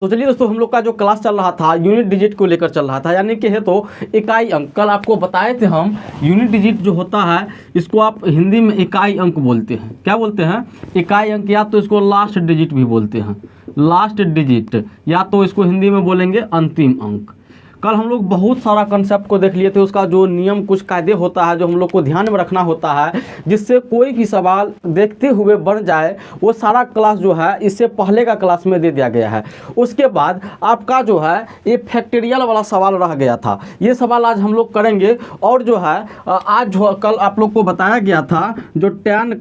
तो चलिए दोस्तों, हम लोग का जो क्लास चल रहा था यूनिट डिजिट को लेकर चल रहा था, यानी कि है तो इकाई अंक। कल आपको बताए थे हम, यूनिट डिजिट जो होता है इसको आप हिंदी में इकाई अंक बोलते हैं। क्या बोलते हैं? इकाई अंक, या तो इसको लास्ट डिजिट भी बोलते हैं, लास्ट डिजिट, या तो इसको हिंदी में बोलेंगे अंतिम अंक। कल हम लोग बहुत सारा कंसेप्ट को देख लिए थे, उसका जो नियम कुछ कायदे होता है जो हम लोग को ध्यान में रखना होता है, जिससे कोई भी सवाल देखते हुए बन जाए, वो सारा क्लास जो है इससे पहले का क्लास में दे दिया गया है। उसके बाद आपका जो है ये फैक्टोरियल वाला सवाल रह गया था, ये सवाल आज हम लोग करेंगे। और जो है आज जो कल आप लोग को बताया गया था जो टेन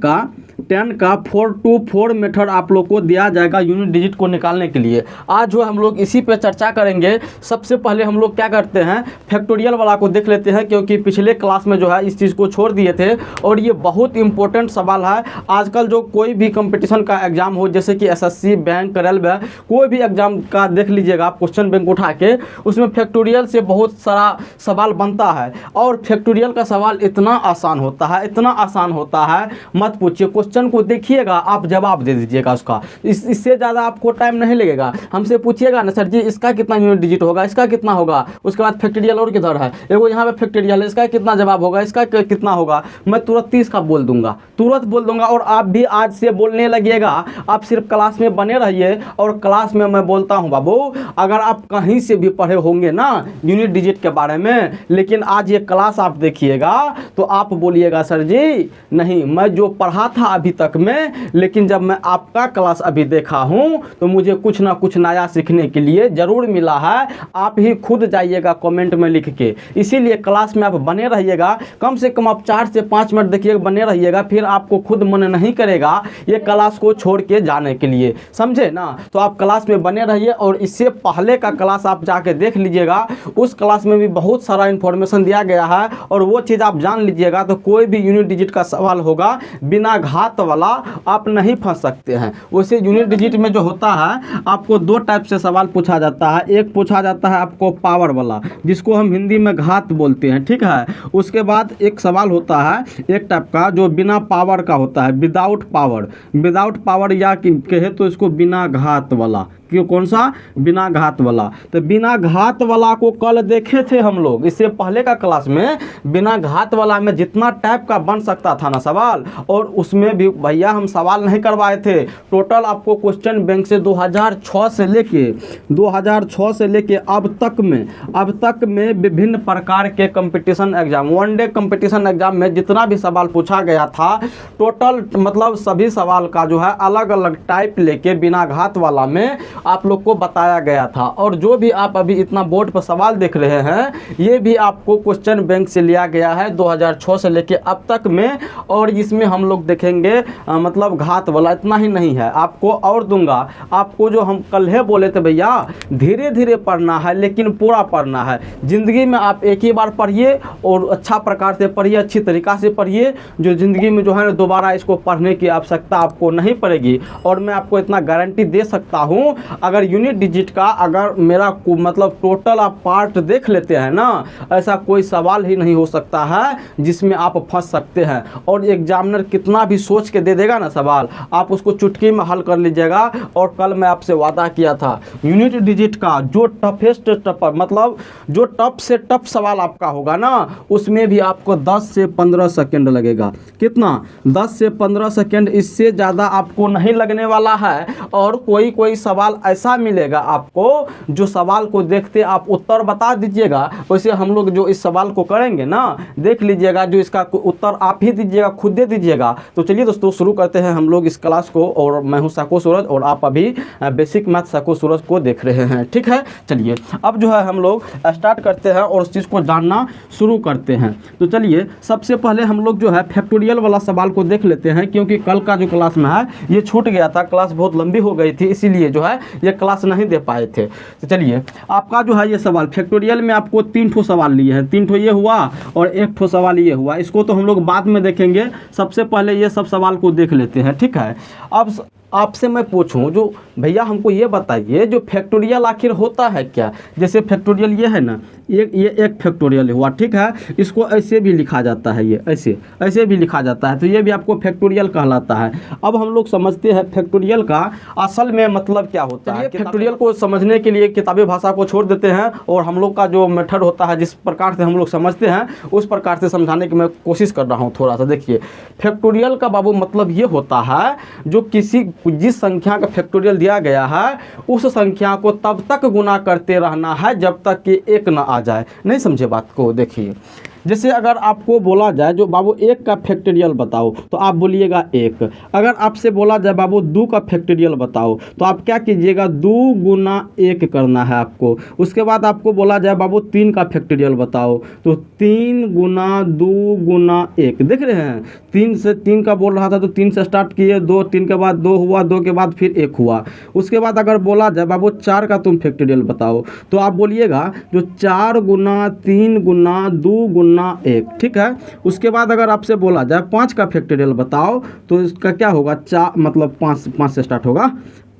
का 4 to 4 मेथड आप लोग को दिया जाएगा यूनिट डिजिट को निकालने के लिए। आज जो हम लोग इसी पे चर्चा करेंगे। सबसे पहले हम लोग क्या करते हैं, फैक्टोरियल वाला को देख लेते हैं, क्योंकि पिछले क्लास में जो है इस चीज़ को छोड़ दिए थे और ये बहुत इंपॉर्टेंट सवाल है। आजकल जो कोई भी कंपटीशन का एग्जाम हो, जैसे कि एसएससी, बैंक, रेलवे, कोई भी एग्जाम का देख लीजिएगा आप क्वेश्चन बैंक उठा के, उसमें फैक्टोरियल से बहुत सारा सवाल बनता है। और फैक्टोरियल का सवाल इतना आसान होता है, इतना आसान होता है, मत पूछिए। क्वेश्चन को देखिएगा, आप जवाब दे दीजिएगा उसका, इससे ज़्यादा आपको टाइम नहीं लगेगा। हमसे पूछिएगा ना, सर जी इसका कितना यूनिट डिजिट होगा, इसका कितना होगा, उसके बाद फैक्टोरियल और किधर है, एगो यहाँ पे फैक्टोरियल है, इसका कितना जवाब होगा, इसका कितना होगा, मैं तुरंत 30 का बोल दूंगा, तुरंत बोल दूंगा। और आप भी आज से बोलने लगिएगा। आप सिर्फ क्लास में बने रहिए, और क्लास में मैं बोलता हूँ बाबू, अगर आप कहीं से भी पढ़े होंगे ना यूनिट डिजिट के बारे में, लेकिन आज ये क्लास आप देखिएगा तो आप बोलिएगा सर जी नहीं, मैं जो पढ़ा था अभी तक में, लेकिन जब मैं आपका क्लास अभी देखा हूं तो मुझे कुछ ना कुछ नया सीखने के लिए जरूर मिला है। आप ही खुद जाइएगा कमेंट में लिख के। इसीलिए क्लास में आप बने रहिएगा, कम से कम आप 4 से 5 मिनट देखिएगा, बने रहिएगा, फिर आपको खुद मन नहीं करेगा ये क्लास को छोड़ के जाने के लिए, समझे ना। तो आप क्लास में बने रहिए, और इससे पहले का क्लास आप जाके देख लीजिएगा, उस क्लास में भी बहुत सारा इंफॉर्मेशन दिया गया है, और वो चीज़ आप जान लीजिएगा। तो कोई भी यूनिट डिजिट का सवाल होगा बिना घात वाला आप नहीं फंस सकते हैं। वैसे यूनिट डिजिट में जो होता है आपको 2 टाइप से सवाल पूछा जाता है। एक पूछा जाता है आपको पावर वाला, जिसको हम हिंदी में घात बोलते हैं, ठीक है। उसके बाद एक सवाल होता है एक टाइप का जो बिना पावर का होता है, विदाउट पावर, या कहे तो इसको बिना घात वाला। क्यों, कौन सा? बिना घात वाला। तो बिना घात वाला को कल देखे थे हम लोग, इससे पहले का क्लास में। बिना घात वाला में जितना टाइप का बन सकता था ना सवाल, और उसमें भी भैया हम सवाल नहीं करवाए थे। टोटल आपको क्वेश्चन बैंक से 2006 से लेके अब तक में विभिन्न प्रकार के competition exam, one day competition exam में जितना भी सवाल पूछा गया था, टोटल मतलब सभी सवाल का जो है अलग अलग टाइप लेके बिना घात वाला में आप लोग को बताया गया था। और जो भी आप अभी इतना बोर्ड पर सवाल देख रहे हैं, ये भी आपको क्वेश्चन बैंक से लिया गया है 2006 से लेके अब तक में। और इसमें हम लोग देखेंगे मतलब घात वाला इतना ही नहीं है, आपको और दूंगा। आपको जो हम कल है बोले थे भैया, धीरे धीरे पढ़ना है, लेकिन पूरा पढ़ना है। ज़िंदगी में आप एक ही बार पढ़िए, और अच्छा प्रकार से पढ़िए, अच्छी तरीक़ा से पढ़िए, जो ज़िंदगी में जो है दोबारा इसको पढ़ने की आवश्यकता आपको नहीं पड़ेगी। और मैं आपको इतना गारंटी दे सकता हूँ, अगर यूनिट डिजिट का अगर मेरा मतलब टोटल आप पार्ट देख लेते हैं ना, ऐसा कोई सवाल ही नहीं हो सकता है जिसमें आप फंस सकते हैं। और एग्जामिनर कितना भी सोच के दे देगा ना सवाल, आप उसको चुटकी में हल कर लीजिएगा। और कल मैं आपसे वादा किया था, यूनिट डिजिट का जो टफेस्ट मतलब जो टफ से टफ सवाल आपका होगा ना, उसमें भी आपको 10 से 15 सेकेंड लगेगा। कितना? 10 से 15 सेकेंड, इससे ज़्यादा आपको नहीं लगने वाला है। और कोई सवाल ऐसा मिलेगा आपको, जो सवाल को देखते आप उत्तर बता दीजिएगा। वैसे हम लोग जो इस सवाल को करेंगे ना, देख लीजिएगा, जो इसका उत्तर आप ही दीजिएगा, खुद दे दीजिएगा। तो चलिए दोस्तों, शुरू करते हैं हम लोग इस क्लास को। और मैं हूं साको सूरज, और आप अभी बेसिक मैथ साको सूरज को देख रहे हैं, ठीक है। चलिए अब जो है हम लोग स्टार्ट करते हैं और उस चीज़ को जानना शुरू करते हैं। तो चलिए सबसे पहले हम लोग जो है फैक्टोरियल वाला सवाल को देख लेते हैं, क्योंकि कल का जो क्लास में है ये छूट गया था, क्लास बहुत लंबी हो गई थी, इसीलिए जो है ये क्लास नहीं दे पाए थे। तो चलिए आपका जो है ये सवाल फैक्टोरियल में आपको 3 ठो सवाल लिए हैं, 3 ठो ये हुआ और 1 ठो सवाल ये हुआ। इसको तो हम लोग बाद में देखेंगे, सबसे पहले ये सब सवाल को देख लेते हैं, ठीक है। आपसे मैं पूछूं, जो भैया हमको ये बताइए जो फैक्टोरियल आखिर होता है क्या। जैसे फैक्टोरियल ये है ना, ये एक फैक्टोरियल हुआ, ठीक है। इसको ऐसे भी लिखा जाता है, ये ऐसे भी लिखा जाता है, तो ये भी आपको फैक्टोरियल कहलाता है। अब हम लोग समझते हैं फैक्टोरियल का असल में मतलब क्या होता है। फैक्टोरियल को समझने के लिए किताबी भाषा को छोड़ देते हैं और हम लोग का जो मेथड होता है, जिस प्रकार से हम लोग समझते हैं उस प्रकार से समझाने की मैं कोशिश कर रहा हूँ थोड़ा सा। देखिए फैक्टोरियल का बाबू मतलब ये होता है जो जिस संख्या का फैक्टोरियल दिया गया है उस संख्या को तब तक गुना करते रहना है जब तक कि एक ना आ जाए। नहीं समझे बात को। देखिए जैसे अगर आपको बोला जाए जो बाबू 1 का फैक्टोरियल बताओ तो आप बोलिएगा 1। अगर आपसे बोला जाए बाबू 2 का फैक्टोरियल बताओ तो आप क्या कीजिएगा, 2 गुना 1 करना है आपको। उसके बाद आपको बोला जाए बाबू 3 का फैक्टोरियल बताओ तो 3 गुना 2 गुना 1। देख रहे हैं 3 से 3 का बोल रहा था तो 3 से स्टार्ट किए, 2, 3 के बाद 2 हुआ, 2 के बाद फिर 1 हुआ। उसके बाद अगर बोला जाए बाबू 4 का तुम फैक्टोरियल बताओ तो आप बोलिएगा जो 4 गुना 3 गुना 2 गुना 1, ठीक है। उसके बाद अगर आपसे बोला जाए 5 का फैक्टोरियल बताओ तो इसका क्या होगा, 4 मतलब 5 से स्टार्ट होगा,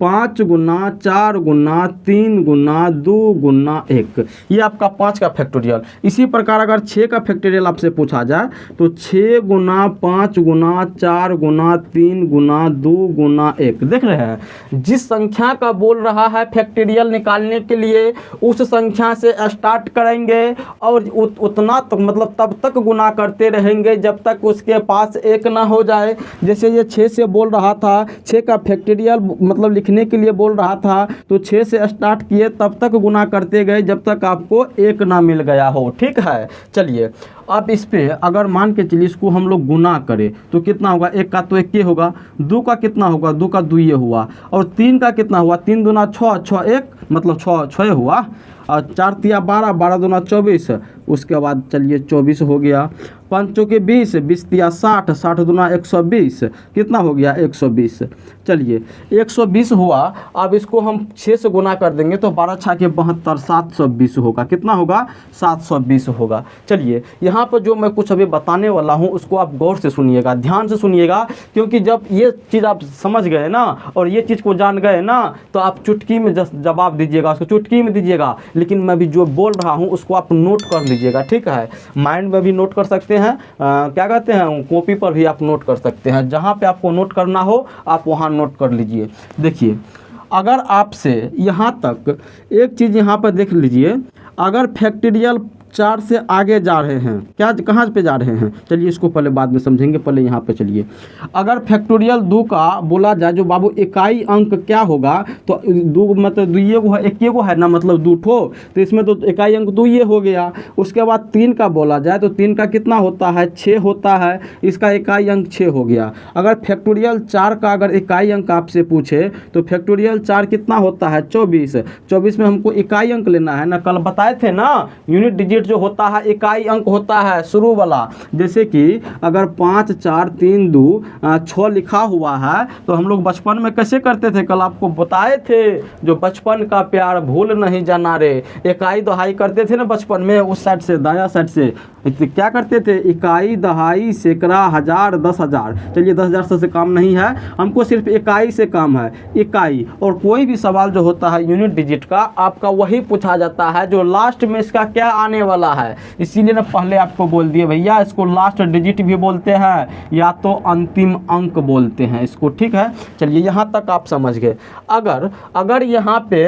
5 गुना 4 गुना 3 गुना 2 गुना 1, ये आपका 5 का फैक्टोरियल। इसी प्रकार अगर 6 का फैक्टोरियल आपसे पूछा जाए तो 6 गुना 5 गुना 4 गुना 3 गुना 2 गुना 1। देख रहे हैं जिस संख्या का बोल रहा है फैक्टोरियल निकालने के लिए उस संख्या से स्टार्ट करेंगे और उतना तो मतलब तब तक गुना करते रहेंगे जब तक उसके पास 1 ना हो जाए। जैसे ये 6 से बोल रहा था, 6 का फैक्टोरियल मतलब लिखने के लिए बोल रहा था तो 6 से स्टार्ट किए, तब तक गुना करते गए जब तक आपको 1 ना मिल गया हो, ठीक है। चलिए अब इस पे अगर मान के चलिए इसको हम लोग गुना करें तो कितना होगा, 1 का तो 1 होगा, 2 का कितना होगा, 2 का 2 हुआ, और 3 का कितना हुआ, 3 दूना 6, 6 1 मतलब 6 हुआ, और 4 तिया 12, 12 दूना 24। उसके बाद चलिए 24 हो गया, 5 चौके 20, 20 तिया 60, 60 दूना 120, कितना हो गया 120। चलिए 120 हुआ। अब इसको हम 6 से गुना कर देंगे तो 12 6 के 72, 720 होगा। कितना होगा, 720 होगा। चलिए यहाँ पर जो मैं कुछ अभी बताने वाला हूँ उसको आप गौर से सुनिएगा, ध्यान से सुनिएगा, क्योंकि जब ये चीज़ आप समझ गए ना और ये चीज़ को जान गए ना तो आप चुटकी में जवाब दीजिएगा, उसको चुटकी में दीजिएगा। लेकिन मैं भी जो बोल रहा हूँ उसको आप नोट कर लीजिएगा, ठीक है। माइंड में भी नोट कर सकते हैं, क्या कहते हैं, कॉपी पर भी आप नोट कर सकते हैं। जहाँ पे आपको नोट करना हो आप वहाँ नोट कर लीजिए। देखिए अगर आपसे यहाँ तक एक चीज़ यहाँ पर देख लीजिए, अगर फैक्टोरियल 4 से आगे जा रहे हैं, क्या कहाँ पे जा रहे हैं, चलिए इसको पहले बाद में समझेंगे, पहले यहाँ पे चलिए। अगर फैक्टोरियल 2 का बोला जाए जो बाबू इकाई अंक क्या होगा तो 2 मतलब 2 को है, 1 को है ना, मतलब 2 ठो, तो इसमें तो इकाई अंक 2 हो गया। उसके बाद 3 का बोला जाए तो 3 का कितना होता है, 6 होता है, इसका इकाई अंक 6 हो गया। अगर फैक्टोरियल 4 का अगर इकाई अंक आपसे पूछे तो फैक्टोरियल 4 कितना होता है, 24। 24 में हमको इकाई अंक लेना है ना, कल बताए थे ना, यूनिट डिजिट जो होता है इकाई अंक होता है शुरू वाला। जैसे कि अगर 5 4 3 2 6 लिखा हुआ है तो हम लोग बचपन में कैसे करते थे, कल आपको बताए थे, जो बचपन का प्यार भूल नहीं जाना रे, इकाई दहाई करते थे ना बचपन में, उस साइड से दाया साइड से क्या करते थे, इकाई दहाई सैकड़ा हजार 10,000। चलिए 10,000 से काम नहीं है, हमको सिर्फ इकाई से काम है, इकाई। और कोई भी सवाल जो होता है यूनिट डिजिट का आपका वही पूछा जाता है जो लास्ट में इसका क्या आने वाला है। इसीलिए ना पहले आपको बोल दिए भैया, इसको लास्ट डिजिट भी बोलते हैं या तो अंतिम अंक बोलते हैं इसको, ठीक है। चलिए यहाँ तक आप समझ गए। अगर यहाँ पे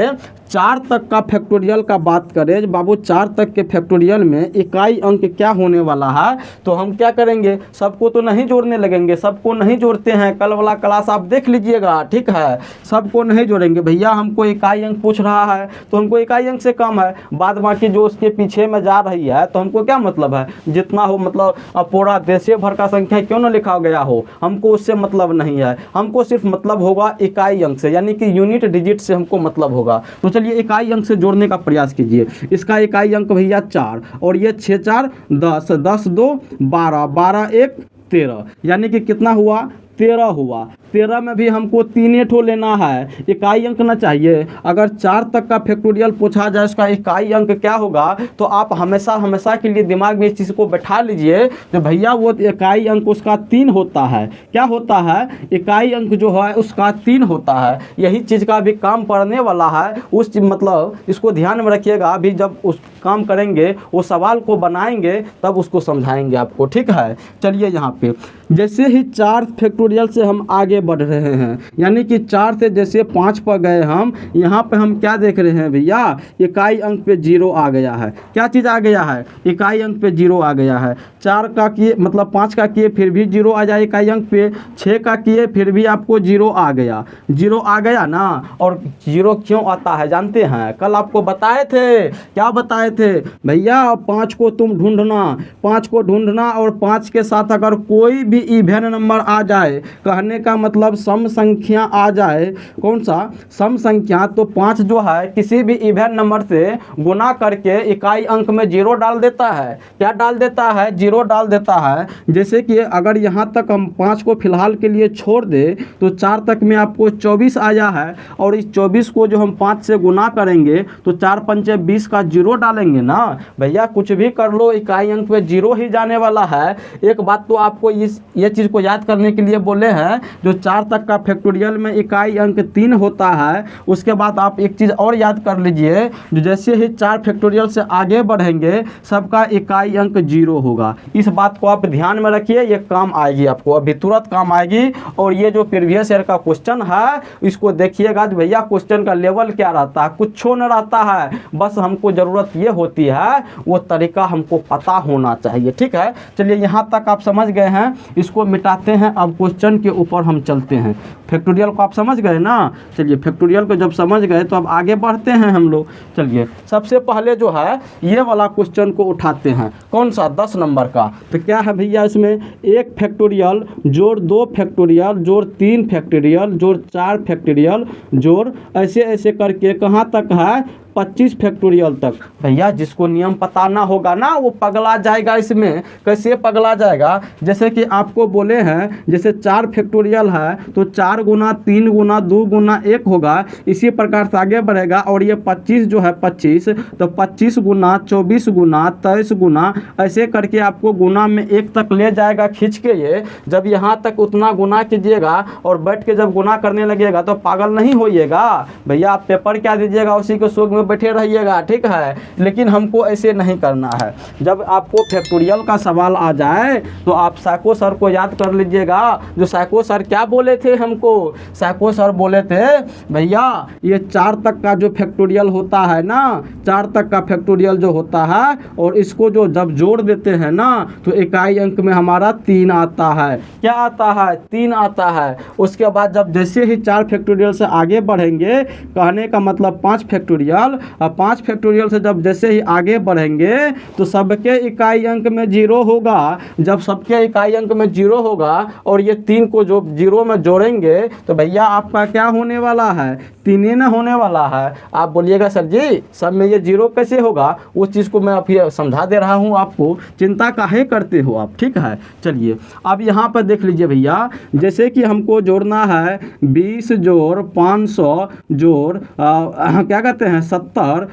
4 तक का फैक्टोरियल का बात करें बाबू, 4 तक के फैक्टोरियल में इकाई अंक क्या होने वाला है, तो हम क्या करेंगे, सबको तो नहीं जोड़ने लगेंगे, सबको नहीं जोड़ते हैं, कल वाला क्लास आप देख लीजिएगा, ठीक है। सबको नहीं जोड़ेंगे भैया, हमको इकाई अंक पूछ रहा है तो हमको इकाई अंक से कम है, बाद बाकी जो उसके पीछे में जा रही है तो हमको क्या मतलब है, जितना हो मतलब पूरा देशे भर का संख्या क्यों ना लिखा गया हो, हमको उससे मतलब नहीं है, हमको सिर्फ मतलब होगा इकाई अंक से, यानी कि यूनिट डिजिट से हमको मतलब होगा। तो चलिए इकाई अंक से जोड़ने का प्रयास कीजिए। इसका इकाई अंक भैया 4 और ये 6 4 10, 10 2 12, 12 1 13, यानी कि कितना हुआ 13 हुआ। 13 में भी हमको 3 ठो लेना है, इकाई अंक ना चाहिए। अगर 4 तक का फैक्टोरियल पूछा जाए उसका इकाई अंक क्या होगा, तो आप हमेशा हमेशा के लिए दिमाग में इस चीज़ को बैठा लीजिए तो भैया वो इकाई अंक उसका 3 होता है। क्या होता है? इकाई अंक जो है उसका 3 होता है। यही चीज़ का भी काम पड़ने वाला है। उस मतलब इसको ध्यान में रखिएगा, अभी जब उस काम करेंगे वो सवाल को बनाएंगे तब उसको समझाएंगे आपको, ठीक है। चलिए यहाँ पे जैसे ही 4 फैक्टोरियल से हम आगे बढ़ रहे हैं, यानी कि 4 से जैसे 5 पर गए हम, यहाँ पे हम क्या देख रहे हैं भैया, इकाई अंक पे 0 आ गया है। क्या चीज़ आ गया है? इकाई अंक पे 0 आ गया है। 4 का किए मतलब 5 का किए फिर भी 0 आ जाए इकाई अंक पे। 6 का किए फिर भी आपको 0 आ गया। 0 आ गया ना। और 0 क्यों आता है जानते हैं? कल आपको बताए थे। क्या बताए थे भैया? 5 को तुम ढूंढना, 5 को ढूंढना और 5 के साथ अगर कोई भी इवन नंबर आ जाए, कहने का मतलब सम संख्या आ जाए। कौन सा? सम संख्या। तो 5 जो है किसी भी इवन नंबर से गुना करके इकाई अंक में 0 डाल देता है। क्या डाल देता है? 0 डाल देता है। जैसे कि अगर यहाँ तक हम 5 को फिलहाल के लिए छोड़ दे तो 4 तक में आपको 24 आया है, और इस 24 को जो हम 5 से गुना करेंगे तो 4 पंचे 20 का 0 डालेंगे ना भैया। कुछ भी कर लो इकाई अंक पे 0 ही जाने वाला है। एक बात तो आपको ये चीज़ को याद करने के लिए बोले हैं, जो 4 तक का फैक्टोरियल में इकाई अंक 3 होता है। उसके बाद आप एक चीज़ और याद कर लीजिए, जो जैसे ही 4 फैक्टोरियल से आगे बढ़ेंगे सबका इकाई अंक 0 होगा। इस बात को आप ध्यान में रखिए, ये काम आएगी आपको, अभी तुरंत काम आएगी। और ये जो प्रीवियस ईयर का क्वेश्चन है इसको देखिएगा तो भैया क्वेश्चन का लेवल क्या रहता है, कुछ न रहता है। बस हमको ज़रूरत ये होती है वो तरीका हमको पता होना चाहिए, ठीक है। चलिए यहाँ तक आप समझ गए हैं, इसको मिटाते हैं। अब क्वेश्चन के ऊपर हम चलते हैं। फैक्टोरियल को आप समझ गए ना। चलिए फैक्टोरियल को जब समझ गए तो अब आगे बढ़ते हैं हम लोग। चलिए सबसे पहले जो है ये वाला क्वेश्चन को उठाते हैं। कौन सा? 10 नंबर का। तो क्या है भैया इसमें? 1 फैक्टोरियल जोड़ 2 फैक्टोरियल जोड़ 3 फैक्टोरियल जोड़ 4 फैक्टोरियल जोड़ ऐसे ऐसे करके कहाँ तक है? 25 फैक्टोरियल तक। भैया जिसको नियम पता ना होगा ना वो पगला जाएगा इसमें। कैसे पगला जाएगा? जैसे कि आपको बोले हैं जैसे 4 फैक्टोरियल है तो 4 गुना 3 गुना 2 गुना 1 होगा। इसी प्रकार से आगे बढ़ेगा। और ये 25 जो है 25, तो 25 गुना 24 गुना 23 गुना ऐसे करके आपको गुना में 1 तक ले जाएगा खींच के। ये जब यहाँ तक उतना गुना कीजिएगा और बैठ के जब गुना करने लगेगा तो पागल नहीं होइएगा भैया। आप पेपर क्या दीजिएगा उसी के शौक में बैठे रहिएगा, ठीक है। लेकिन हमको ऐसे नहीं करना है। जब आपको फैक्टोरियल का सवाल आ जाए तो आप साइको सर को याद कर लीजिएगा। जो साइको सर क्या बोले थे हमको? साइको सर बोले थे भैया ये 4 तक का जो फैक्टोरियल होता है ना, 4 तक का फैक्टोरियल जो होता है और इसको जो जब जोड़ देते हैं ना तो इकाई अंक में हमारा 3 आता है। क्या आता है? 3 आता है। उसके बाद जब जैसे ही 4 फैक्टोरियल से आगे बढ़ेंगे, कहने का मतलब 5 फैक्टोरियल, अब 5 फैक्टोरियल से जब जैसे ही आगे बढ़ेंगे तो सबके इकाई अंक में 0 होगा। जब सबके इकाई अंक में 0 होगा और ये 3 को जो 0 में जोड़ेंगे तो भैया आपका क्या होने वाला है? 3 न होने वाला है। आप बोलिएगा सर जी सब में ये 0 कैसे होगा? उस चीज़ को मैं अभी समझा दे रहा हूँ आपको, चिंता काहे करते हो आप, ठीक है। चलिए अब यहाँ पर देख लीजिए भैया, जैसे कि हमको जोड़ना है 20 जोड़ 500 जोड़ क्या कहते हैं 70।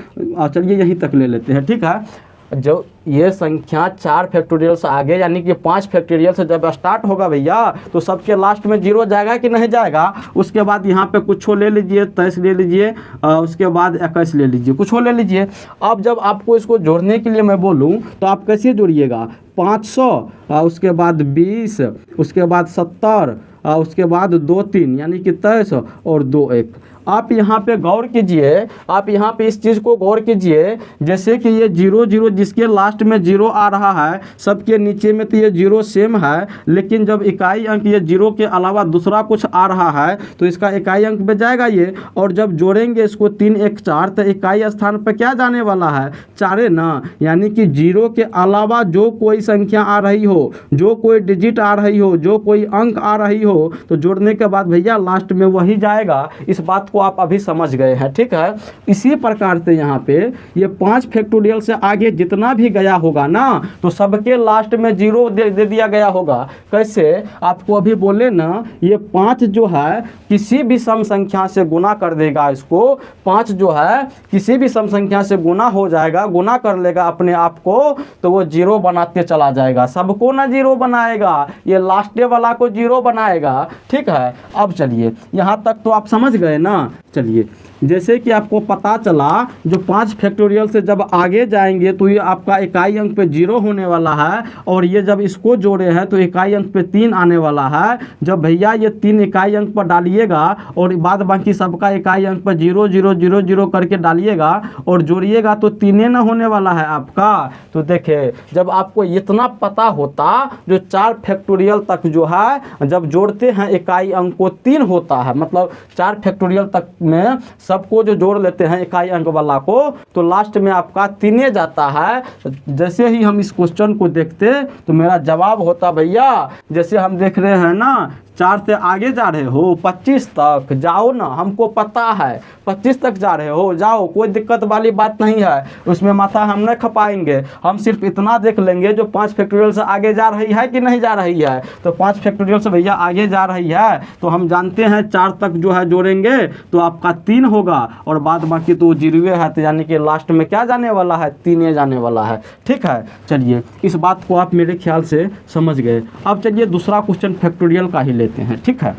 चलिए यहीं तक ले लेते हैं, ठीक है। जो ये संख्या 4 फैक्टोरियल से आगे यानी कि 5 फैक्टोरियल से जब स्टार्ट होगा भैया तो सबके लास्ट में 0 जाएगा कि नहीं जाएगा? उसके बाद यहाँ पे कुछ ले लीजिए, 23 ले लीजिए, उसके बाद 21 ले लीजिए, कुछ ले लीजिए। अब जब आपको इसको जोड़ने के लिए मैं बोलूँ तो आप कैसे जोड़िएगा? 500 उसके बाद 20 उसके बाद 70 उसके बाद 2 3 यानी कि 23 और 2 1। आप यहाँ पे गौर कीजिए, आप यहाँ पे इस चीज़ को गौर कीजिए। जैसे कि ये 0 0 जिसके लास्ट में 0 आ रहा है सबके नीचे में तो ये 0 सेम है, लेकिन जब इकाई अंक ये 0 के अलावा दूसरा कुछ आ रहा है तो इसका इकाई अंक पे जाएगा ये। और जब जोड़ेंगे इसको 3 1 4 तो इकाई स्थान पे क्या जाने वाला है? 4 ना। यानी कि 0 के अलावा जो कोई संख्या आ रही हो, जो कोई डिजिट आ रही हो, जो कोई अंक आ रही हो तो जोड़ने के बाद भैया लास्ट में वही जाएगा। इस बात को आप अभी समझ गए हैं, ठीक है। इसी प्रकार से यहाँ पे ये 5 फैक्टोरियल से आगे जितना भी गया होगा ना, तो सबके लास्ट में 0 दे दिया गया होगा। कैसे? आपको अभी बोले ना, ये 5 जो है किसी भी सम संख्या से गुना कर देगा इसको, 5 जो है किसी भी सम संख्या से गुना हो जाएगा, गुना कर लेगा अपने आप को, तो वो 0 बनाते चला जाएगा। सबको ना 0 बनाएगा, ये लास्ट वाला को 0 बनाएगा, ठीक है। अब चलिए यहाँ तक तो आप समझ गए ना। चलिए, जैसे कि आपको पता चला जो 5 फैक्टोरियल से जब आगे जाएंगे तो ये आपका इकाई अंक पे 0 होने वाला है, और ये जब इसको जोड़े हैं तो इकाई अंक पे 3 आने वाला है। जब भैया ये 3 इकाई अंक पर डालिएगा और बाद बाकी सबका इकाई अंक पर 0 0 0 0 करके डालिएगा और जोड़िएगा तो 3 ना होने वाला है आपका। तो देखिए, जब आपको इतना पता होता, जो 4 फैक्टोरियल तक जो है जब जोड़ते हैं इकाई अंक को 3 होता है, मतलब 4 फैक्टोरियल तक में सबको जो जोड़ लेते हैं इकाई अंक वाला को, तो लास्ट में आपका 3 जाता है। जैसे ही हम इस क्वेश्चन को देखते तो मेरा जवाब होता, भैया जैसे हम देख रहे हैं ना, 4 से आगे जा रहे हो 25 तक जाओ ना, हमको पता है 25 तक जा रहे हो, जाओ, कोई दिक्कत वाली बात नहीं है, उसमें माथा हम न खपाएंगे। हम सिर्फ इतना देख लेंगे जो 5 फैक्टोरियल से आगे जा रही है कि नहीं जा रही है। तो 5 फैक्टोरियल से भैया आगे जा रही है, तो हम जानते हैं 4 तक जो है जोड़ेंगे तो आपका 3 होगा, और बाद बाकी तो 0 है, तो यानी कि लास्ट में क्या जाने वाला है, 3 जाने वाला है, ठीक है। चलिए, इस बात को आप मेरे ख्याल से समझ गए। अब चलिए दूसरा क्वेश्चन फैक्टोरियल का ही लेते हैं, ठीक है।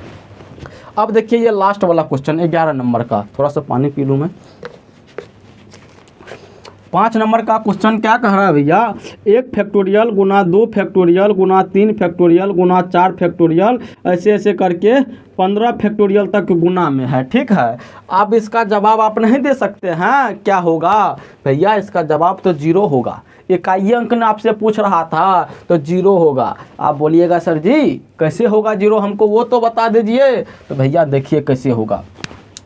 अब देखिए ये लास्ट वाला क्वेश्चन 11 नंबर का, थोड़ा सा पानी पी लूँ मैं। 5 नंबर का क्वेश्चन क्या कह रहा है भैया, 1 फैक्टोरियल गुना 2 फैक्टोरियल गुना 3 फैक्टोरियल गुना 4 फैक्टोरियल, ऐसे ऐसे करके 15 फैक्टोरियल तक गुना में है, ठीक है। अब इसका जवाब आप नहीं दे सकते हैं, क्या होगा भैया, इसका जवाब तो 0 होगा। इकाई अंक ने आपसे पूछ रहा था तो 0 होगा। आप बोलिएगा सर जी कैसे होगा 0, हमको वो तो बता दीजिए। तो भैया देखिए कैसे होगा।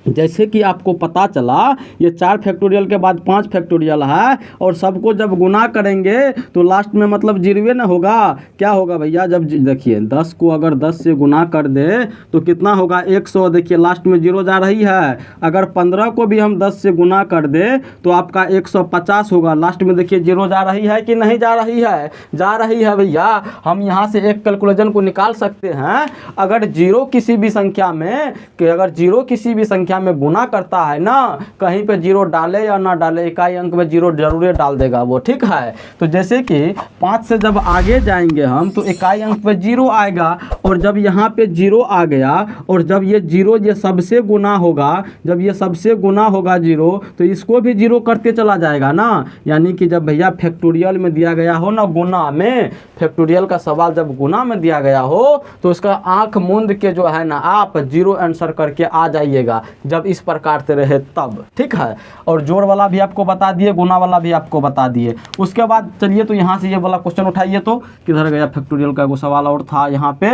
जैसे कि आपको पता चला ये 4 फैक्टोरियल के बाद 5 फैक्टोरियल है, और सबको जब गुना करेंगे तो लास्ट में मतलब 0 ना होगा। क्या होगा भैया, जब देखिए 10 को अगर 10 से गुना कर दे तो कितना होगा 100, देखिए लास्ट में 0 जा रही है। अगर 15 को भी हम 10 से गुना कर दे तो आपका 150 होगा, लास्ट में देखिए 0 जा रही है कि नहीं जा रही है, जा रही है भैया। हम यहाँ से एक कैलकुलेशन को निकाल सकते हैं, अगर 0 किसी भी संख्या में, कि अगर 0 किसी भी संख्या में गुना करता है ना, कहीं पे 0 डाले या ना डाले, इकाई अंक में 0 जरूर डाल देगा वो, ठीक है। तो जैसे कि 5 से जब आगे जाएंगे हम तो इकाई अंक पे 0 आएगा, और जब यहाँ पे 0 आ गया और जब ये 0 ये सबसे गुना होगा, जब ये सबसे गुना होगा 0 तो इसको भी 0 करते चला जाएगा ना। यानी कि जब भैया फैक्टोरियल में दिया गया हो ना, गुना में, फैक्टोरियल का सवाल जब गुना में दिया गया हो तो उसका आंख मूंद के जो है ना आप 0 आंसर करके आ जाइएगा, जब इस प्रकार से रहे तब, ठीक है। और जोड़ वाला भी आपको बता दिए, गुना वाला भी आपको बता दिए। उसके बाद चलिए तो यहाँ से ये वाला क्वेश्चन उठाइए, तो किधर गया फैक्टोरियल का वो सवाल और था यहाँ पे,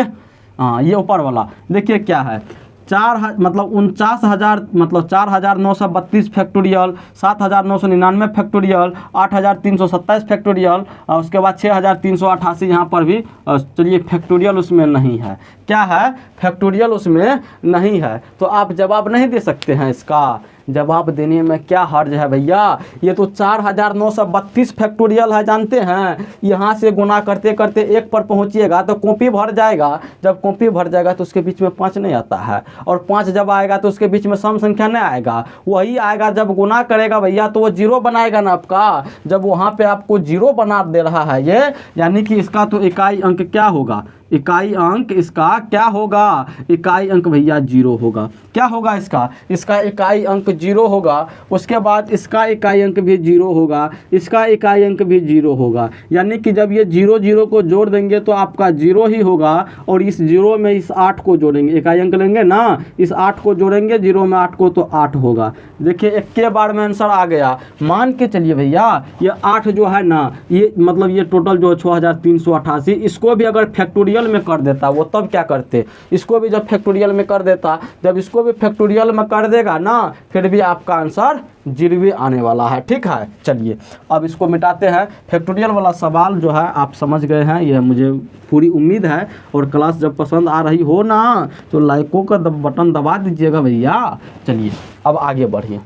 हाँ ये ऊपर वाला देखिए क्या है, 49,000 मतलब 4,932 फैक्टोरियल, 7,999 फैक्टोरियल, 8,327 फैक्टोरियल, और उसके बाद 6,388 यहाँ पर भी चलिए फैक्टोरियल उसमें नहीं है। क्या है, फैक्टोरियल उसमें नहीं है, तो आप जवाब नहीं दे सकते हैं। इसका जवाब देने में क्या हर्ज है भैया, ये तो 4,932 फैक्टोरियल है, जानते हैं। यहाँ से गुना करते करते 1 पर पहुँचिएगा तो कॉपी भर जाएगा, जब कॉपी भर जाएगा तो उसके बीच में 5 नहीं आता है, और 5 जब आएगा तो उसके बीच में सम संख्या नहीं आएगा, वही आएगा जब गुना करेगा भैया तो वो 0 बनाएगा ना आपका। जब वहाँ पे आपको 0 बना दे रहा है ये, यानी कि इसका तो इकाई अंक क्या होगा, इकाई अंक इसका क्या होगा, इकाई अंक भैया 0 होगा। क्या होगा इसका, इसका इकाई अंक 0 होगा। उसके बाद इसका इकाई अंक भी 0 होगा, इसका इकाई अंक भी 0 होगा। यानी कि जब ये 0 0 को जोड़ देंगे तो आपका 0 ही होगा, और इस 0 में इस 8 को जोड़ेंगे, इकाई अंक लेंगे ना, इस 8 को जोड़ेंगे 0 में 8 को तो 8 होगा। देखिए एक के बार में आंसर आ गया। मान के चलिए भैया ये 8 जो है ना, ये मतलब ये टोटल जो 6,388, इसको भी अगर फैक्टोरियल फैक्टोरियल में कर देता वो तब क्या करते, इसको भी जब फैक्टोरियल में कर देता, जब इसको भी फैक्टोरियल में कर देगा ना, फिर भी आपका आंसर 0 आने वाला है। ठीक है, चलिए अब इसको मिटाते हैं। फैक्टोरियल वाला सवाल जो है आप समझ गए हैं, यह मुझे पूरी उम्मीद है। और क्लास जब पसंद आ रही हो ना तो लाइकों का बटन दबा दीजिएगा भैया। चलिए अब आगे बढ़िए।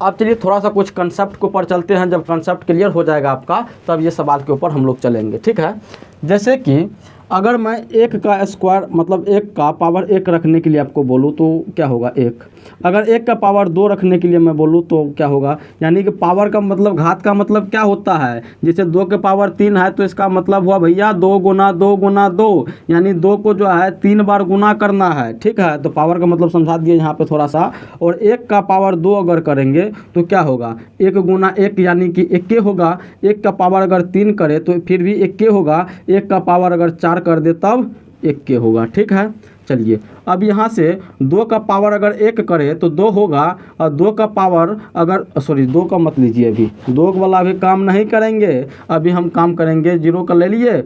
अब चलिए थोड़ा सा कुछ कंसेप्ट के ऊपर चलते हैं। जब कंसेप्ट क्लियर हो जाएगा आपका तब ये सवाल के ऊपर हम लोग चलेंगे। ठीक है, जैसे कि अगर मैं 1 का स्क्वायर मतलब 1 का पावर 1 रखने के लिए आपको बोलूँ तो क्या होगा 1। अगर 1 का पावर 2 रखने के लिए मैं बोलूँ तो क्या होगा, यानी कि पावर का मतलब घात का मतलब क्या होता है, जैसे 2 के पावर 3 है तो इसका मतलब हुआ भैया 2 गुना 2 गुना 2, यानी 2 को जो है 3 बार गुना करना है। ठीक है, तो पावर का मतलब समझा दिए यहाँ पे थोड़ा सा। और 1 का पावर 2 अगर करेंगे तो क्या होगा, 1 गुना 1 यानी कि 1 होगा। 1 का पावर अगर 3 करे तो फिर भी 1 होगा। 1 का पावर अगर 4 कर दे तब 1 होगा। ठीक है, चलिए अब यहाँ से 2 का पावर अगर 1 करे तो 2 होगा, और 2 का पावर अगर 2 का मत लीजिए, अभी 2 वाला अभी काम नहीं करेंगे, अभी हम काम करेंगे 0 का ले लिए,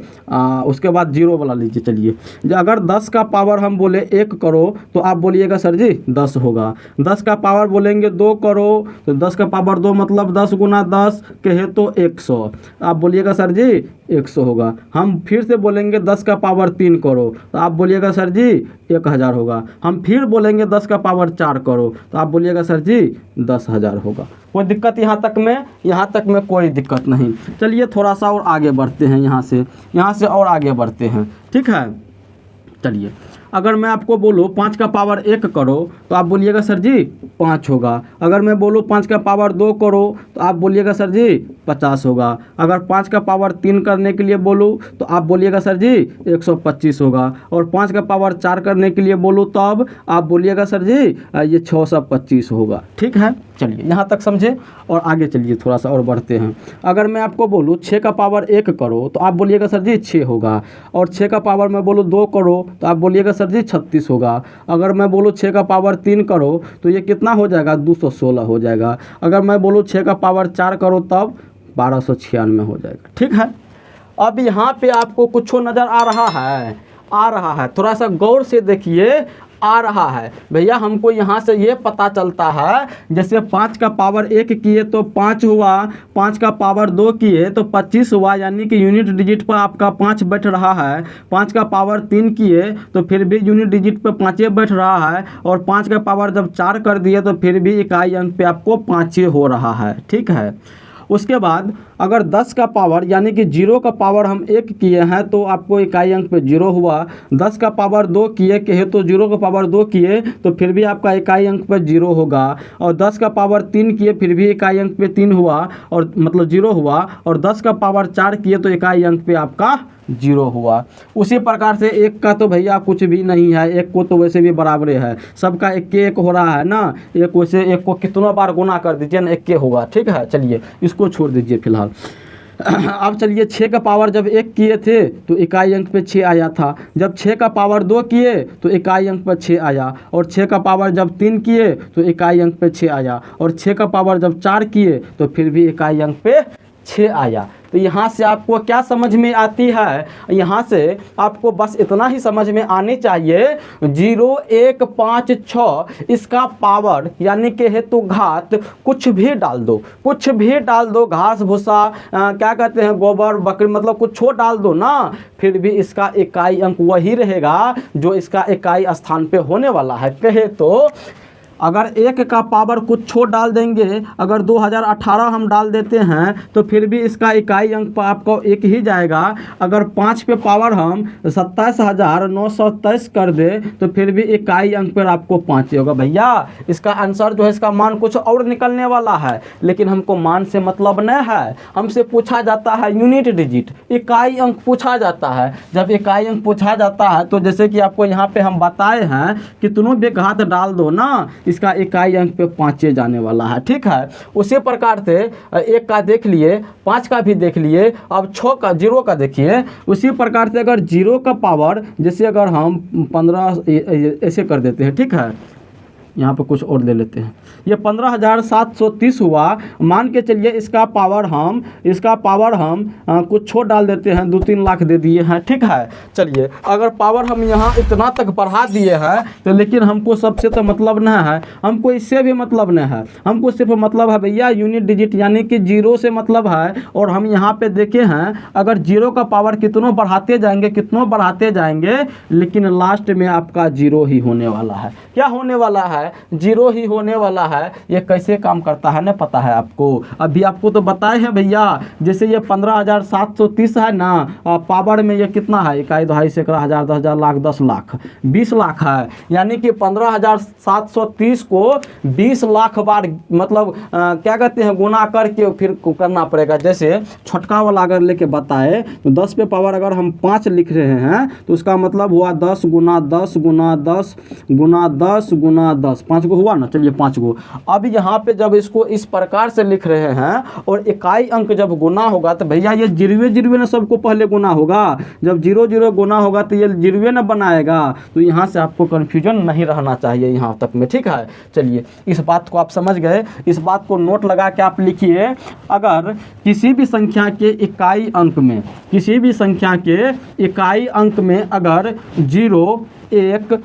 उसके बाद 0 वाला लीजिए। चलिए अगर 10 का पावर हम बोले 1 करो तो आप बोलिएगा सर जी 10 होगा। 10 का पावर बोलेंगे 2 करो तो 10 का पावर 2 मतलब 10 गुना 10 कहे तो 100, आप बोलिएगा सर जी 100 होगा। हम फिर से बोलेंगे 10 का पावर 3 करो तो आप बोलिएगा सर जी 1000 होगा। हम फिर बोलेंगे 10 का पावर 4 करो तो आप बोलिएगा सर जी 10,000 होगा। कोई दिक्कत यहाँ तक में कोई दिक्कत नहीं। चलिए थोड़ा सा और आगे बढ़ते हैं, यहाँ से और आगे बढ़ते हैं। ठीक है, चलिए अगर मैं आपको बोलूँ 5 का पावर 1 करो तो आप बोलिएगा सर जी 5 होगा। अगर मैं बोलूँ 5 का पावर 2 करो तो आप बोलिएगा सर जी 50 होगा। अगर 5 का पावर 3 करने के लिए बोलूँ तो आप बोलिएगा सर जी 125 होगा। और 5 का पावर 4 करने के लिए बोलूँ तब आप बोलिएगा सर जी ये 625 होगा। ठीक है, चलिए यहाँ तक समझे और आगे चलिए थोड़ा सा और बढ़ते हैं। अगर मैं आपको बोलूँ 6 का पावर 1 करो तो आप बोलिएगा सर जी 6 होगा। और 6 का पावर मैं बोलूँ 2 करो तो आप बोलिएगा सर जी 36 होगा। अगर मैं बोलूँ 6 का पावर 3 करो तो ये कितना हो जाएगा, 216 हो जाएगा। अगर मैं बोलूँ 6 का पावर 4 करो तब 1296 हो जाएगा। ठीक है, अब यहाँ पे आपको कुछ नज़र आ रहा है, थोड़ा सा गौर से देखिए। आ रहा है भैया, हमको यहाँ से ये पता चलता है जैसे 5 का पावर 1 किए तो 5 हुआ, 5 का पावर 2 किए तो 25 हुआ, यानी कि यूनिट डिजिट पर आपका 5 बैठ रहा है। 5 का पावर 3 किए तो फिर भी यूनिट डिजिट पर 5 बैठ रहा है। और 5 का पावर जब 4 कर दिए तो फिर भी इकाई अंक पे आपको 5 हो रहा है। ठीक है, उसके बाद अगर 10 का पावर यानी कि 0 का पावर हम 1 किए हैं तो आपको इकाई अंक पे 0 हुआ। 10 का पावर 2 किए कहे तो 0 का पावर 2 किए तो फिर भी आपका इकाई अंक पे 0 होगा। और 10 का पावर 3 किए फिर भी इकाई अंक पे 3 हुआ और मतलब 0 हुआ। और 10 का पावर 4 किए तो इकाई अंक पे आपका 0 हुआ। उसी प्रकार से 1 का तो भैया कुछ भी नहीं है, 1 को तो वैसे भी बराबरे है, सबका 1 हो रहा है ना। 1 वैसे 1 को कितना बार गुना कर दीजिए ना 1 होगा। ठीक है, चलिए इसको छोड़ दीजिए फिलहाल। अब चलिए 6 का पावर जब 1 किए थे तो इकाई अंक पे 6 आया था। जब 6 का पावर 2 किए तो इकाई अंक पे 6 आया। और 6 का पावर जब 3 किए तो इकाई अंक पे 6 आया। और 6 का पावर जब 4 किए तो फिर भी इकाई अंक पे 6 आया। तो यहाँ से आपको क्या समझ में आती है, यहाँ से आपको बस इतना ही समझ में आनी चाहिए 0 1 5 6 इसका पावर यानी कि हेतु घात कुछ भी डाल दो, घास भूसा क्या कहते हैं गोबर बकरी मतलब कुछ डाल दो ना, फिर भी इसका इकाई अंक वही रहेगा जो इसका इकाई स्थान पे होने वाला है। कहे तो अगर 1 का पावर कुछ छोड़ डाल देंगे, अगर 2018 हम डाल देते हैं तो फिर भी इसका इकाई अंक पर आपको 1 ही जाएगा। अगर 5 पे पावर हम 27,923 कर दे तो फिर भी इकाई अंक पर आपको 5 होगा। भैया इसका आंसर जो है इसका मान कुछ और निकलने वाला है, लेकिन हमको मान से मतलब नहीं है। हमसे पूछा जाता है यूनिट डिजिट, इकाई अंक पूछा जाता है। जब इकाई अंक पूछा जाता है तो जैसे कि आपको यहाँ पे हम बताए हैं कि कितनों भी घात डाल दो ना, इसका इकाई अंक पे 5 जाने वाला है। ठीक है, उसी प्रकार से 1 का देख लिए, 5 का भी देख लिए, अब 6 का 0 का देखिए। उसी प्रकार से अगर 0 का पावर जैसे अगर हम 15 ऐसे कर देते हैं, ठीक है यहाँ पे कुछ और ले लेते हैं। ये 15,730 हुआ। मान के चलिए इसका पावर हम कुछ छोड़ डाल देते हैं, 2-3 लाख दे दिए हैं, ठीक है। चलिए अगर पावर हम यहाँ इतना तक बढ़ा दिए हैं तो लेकिन हमको सबसे तो मतलब नहीं है, हमको इससे भी मतलब नहीं है, हमको सिर्फ मतलब है भैया यूनिट डिजिट यानी कि जीरो से मतलब है। और हम यहाँ पे देखे हैं अगर जीरो का पावर कितनों बढ़ाते जाएंगे लेकिन लास्ट में आपका जीरो ही होने वाला है। क्या होने वाला है? जीरो ही होने वाला है। ये कैसे काम करता है ना, पता है आपको? अभी आपको तो बताए हैं भैया, जैसे ये 15,730 है ना, पावर में ये कितना है? इकाई, दहाई, सैकड़ा, हजार, 10,000, लाख, 10 लाख, 20 लाख है। यानी कि 15,730 को 20 लाख बार मतलब क्या कहते हैं गुना करके फिर करना पड़ेगा। जैसे छोटका वाला अगर लेके बताए तो 10 पे पावर अगर हम 5 लिख रहे हैं तो उसका मतलब हुआ 10 गुना 10 गुना 10 गुना 10 गुना 10, 5 गो हुआ ना। चलिए 5 गो। अब यहाँ पे जब इसको इस प्रकार से लिख रहे हैं और इकाई अंक जब गुना होगा तो भैया ये जीरो ना सबको पहले गुना होगा। जब 0 गुना होगा तो ये जीरो ना बनाएगा। तो यहाँ से आपको कन्फ्यूजन नहीं रहना चाहिए यहाँ तक में, ठीक है। चलिए इस बात को आप समझ गए, इस बात को नोट लगा के आप लिखिए। अगर किसी भी संख्या के इकाई अंक में अगर 0, 1,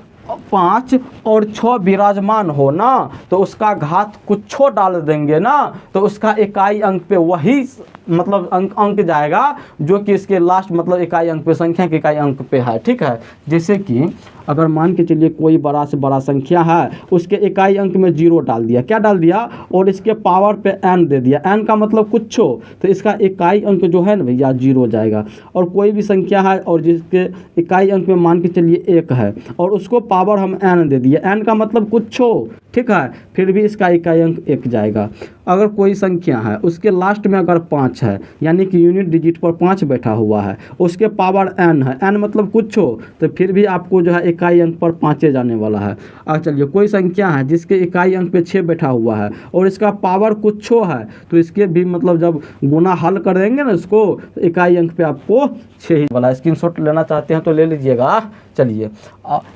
5 और 6 विराजमान हो ना तो उसका घात कुछ डाल देंगे ना तो उसका इकाई अंक पे वही मतलब अंक जाएगा जो कि इसके लास्ट मतलब इकाई अंक पे, संख्या के इकाई अंक पे है, ठीक है। जैसे कि अगर मान के चलिए कोई बड़ा से बड़ा संख्या है, उसके इकाई अंक में 0 डाल दिया, क्या डाल दिया, और इसके पावर पे n दे दिया, n का मतलब कुछ हो, तो इसका इकाई अंक जो है ना भैया 0 जाएगा। और कोई भी संख्या है और जिसके इकाई अंक में मान के चलिए 1 है और उसको पावर हम n दे दिए, n का मतलब कुछ हो, ठीक है, फिर भी इसका इकाई अंक 1 जाएगा। अगर कोई संख्या है उसके लास्ट में अगर 5 है यानी कि यूनिट डिजिट पर 5 बैठा हुआ है, उसके पावर n है, n मतलब कुछ हो, तो फिर भी आपको जो है इकाई अंक पर 5 जाने वाला है। अब चलिए कोई संख्या है जिसके इकाई अंक पे 6 बैठा हुआ है और इसका पावर कुछ है तो इसके भी मतलब जब गुना हल करेंगे ना इसको तो इकाई अंक पे आपको 6 ही वाला। स्क्रीनशॉट लेना चाहते हैं तो ले लीजिएगा। चलिए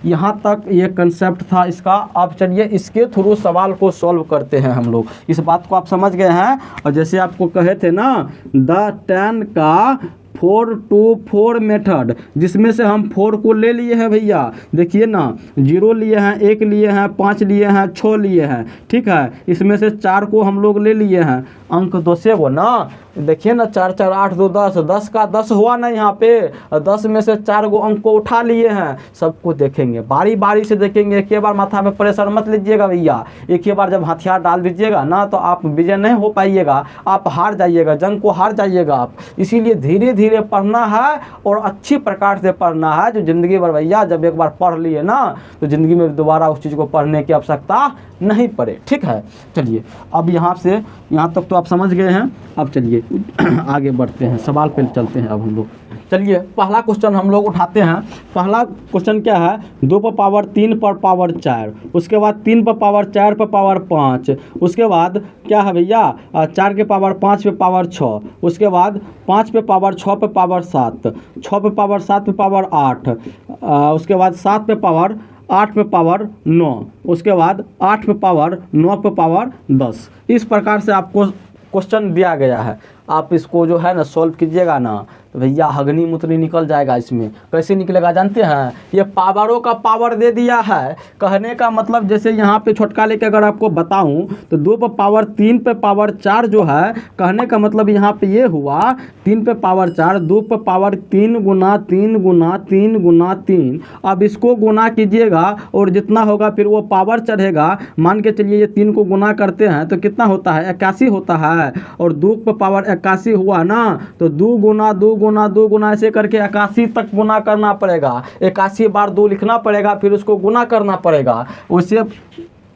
यहाँ तक ये कंसेप्ट था इसका। अब चलिए इसके थ्रू सवाल को सॉल्व करते हैं हम लोग। इस बात को आप समझ गए हैं। और जैसे आपको कहे थे ना द 10 का 4 to 4 मेथड, जिसमें से हम 4 को ले लिए हैं भैया, देखिए ना 0 लिए हैं, 1 लिए हैं, 5 लिए हैं, 6 लिए हैं, ठीक है। इसमें से 4 को हम लोग ले लिए हैं, अंक 2 से वो ना, देखिए ना 4 4 8 2 10, 10 का 10 हुआ ना यहाँ पे, 10 में से 4 गो अंक को उठा लिए हैं। सबको देखेंगे, बारी बारी से देखेंगे, एक ही बार माथा में प्रेशर मत लीजिएगा भैया। एक ही बार जब हथियार डाल दीजिएगा ना तो आप विजय नहीं हो पाइएगा, आप हार जाइएगा, जंग को हार जाइएगा आप। इसीलिए धीरे धीरे पढ़ना है और अच्छी प्रकार से पढ़ना है, जो ज़िंदगी भर भैया जब एक बार पढ़ लिए ना तो ज़िंदगी में दोबारा उस चीज़ को पढ़ने की आवश्यकता नहीं पड़े, ठीक है। चलिए अब यहाँ से यहाँ तक तो आप समझ गए हैं। अब चलिए आगे बढ़ते हैं, सवाल पे चलते हैं अब हम लोग। चलिए पहला क्वेश्चन हम लोग उठाते हैं। पहला क्वेश्चन क्या है, 2 पर पावर 3 पर पावर 4, उसके बाद 3 पर पावर 4 पर पावर 5, उसके बाद क्या है भैया 4 के पावर 5 पे पावर 6, उसके बाद 5 पे पावर 6 पे पावर 7, 6 पे पावर 7 पे पावर 8, उसके बाद 7 पे पावर 8 पे पावर 9, उसके बाद 8 पे पावर 9 पे पावर 10। इस प्रकार से आपको क्वेश्चन दिया गया है। आप इसको जो है ना सॉल्व कीजिएगा ना तो भैया हगनी मुतनी निकल जाएगा। इसमें कैसे निकलेगा जानते हैं, ये पावरों का पावर दे दिया है। कहने का मतलब जैसे यहाँ पे छोटका लेके अगर आपको बताऊँ तो 2 पर पावर 3 पे पावर 4 जो है, कहने का मतलब यहाँ पे ये हुआ 3 पे पावर 4, 2 पे पावर 3 गुना 3 गुना 3 गुना 3। अब इसको गुना कीजिएगा और जितना होगा फिर वो पावर चढ़ेगा। मान के चलिए ये 3 को गुना करते हैं तो कितना होता है, 81 होता है। और 2 पे पावर 81 हुआ ना तो 2 गुना 2 गुना 2 गुना ऐसे करके 81 तक गुना करना पड़ेगा। 81 बार 2 लिखना पड़ेगा, फिर उसको गुना करना पड़ेगा। उससे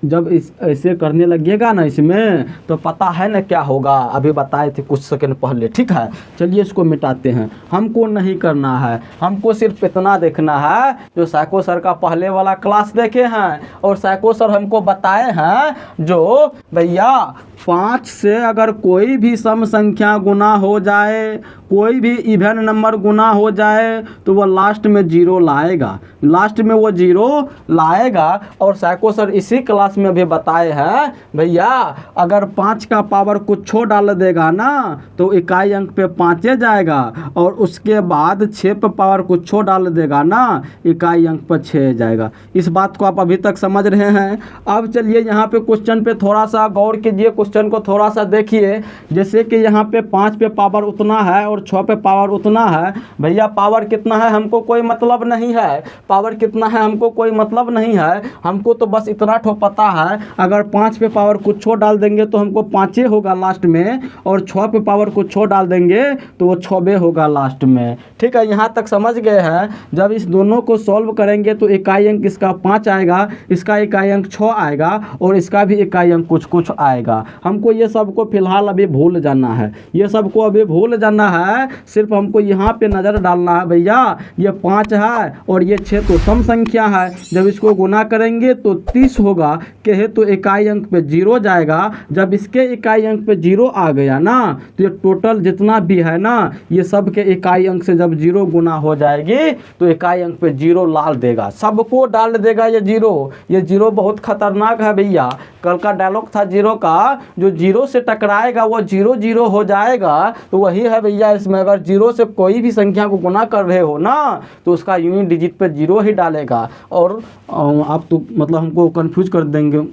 जब ऐसे करने लगिएगा ना इसमें तो पता है ना क्या होगा, अभी बताए थे कुछ सेकंड पहले, ठीक है। चलिए इसको मिटाते हैं। हमको नहीं करना है, हमको सिर्फ इतना देखना है जो साइको सर का पहले वाला क्लास देखे हैं और साइको सर हमको बताए हैं जो भैया 5 से अगर कोई भी सम संख्या गुना हो जाए, कोई भी इवन नंबर गुना हो जाए तो वह लास्ट में 0 लाएगा, लास्ट में वो 0 लाएगा। और साइको सर इसी क्लास क्लास में अभी बताए हैं भैया, अगर 5 का पावर कुछ छो डाल देगा ना तो इकाई अंक पे 5 जाएगा, और उसके बाद 6 पे पावर कुछ छो डाल देगा ना इकाई अंक पर 6 जाएगा। इस बात को आप अभी तक समझ रहे हैं। अब चलिए यहाँ पे क्वेश्चन पे थोड़ा सा गौर कीजिए, क्वेश्चन को थोड़ा सा देखिए। जैसे कि यहाँ पे 5 पे पावर उतना है और 6 पे पावर उतना है। भैया पावर कितना है हमको कोई मतलब नहीं है, पावर कितना है हमको कोई मतलब नहीं है, हमको तो बस इतना ठो पता है, अगर 5 पे पावर कुछ छो डाल देंगे तो हमको 5 होगा लास्ट में, और 6 पे पावर कुछ छो डाल देंगे तो वो 6 होगा लास्ट में। ठीक है, यहाँ तक समझ गए हैं। जब इस दोनों को सॉल्व करेंगे तो इकाई अंक इसका 5 आएगा, इसका इकाई अंक 6 आएगा, और इसका भी इकाई अंक कुछ कुछ आएगा। हमको ये सबको फिलहाल अभी भूल जाना है, ये सबको अभी भूल जाना है। सिर्फ हमको यहाँ पे नज़र डालना है भैया, ये 5 है और ये 6 तो सम संख्या है, जब इसको गुना करेंगे तो 30 होगा, कहे तो इकाई अंक पे 0 जाएगा। जब इसके इकाई अंक पे 0 आ गया ना तो ये टोटल जितना भी है ना ये सब के इकाई अंक से जब 0 गुना हो जाएगी तो इकाई अंक पे 0 डाल देगा, सबको डाल देगा ये 0। ये 0 बहुत खतरनाक है भैया। कल का डायलॉग था 0 का, जो 0 से टकराएगा वो 0 0 हो जाएगा। तो वही है भैया इसमें, अगर 0 से कोई भी संख्या को गुना कर रहे हो ना तो उसका यूनिट डिजिट पे 0 ही डालेगा। और आप तो मतलब हमको कंफ्यूज कर देंगे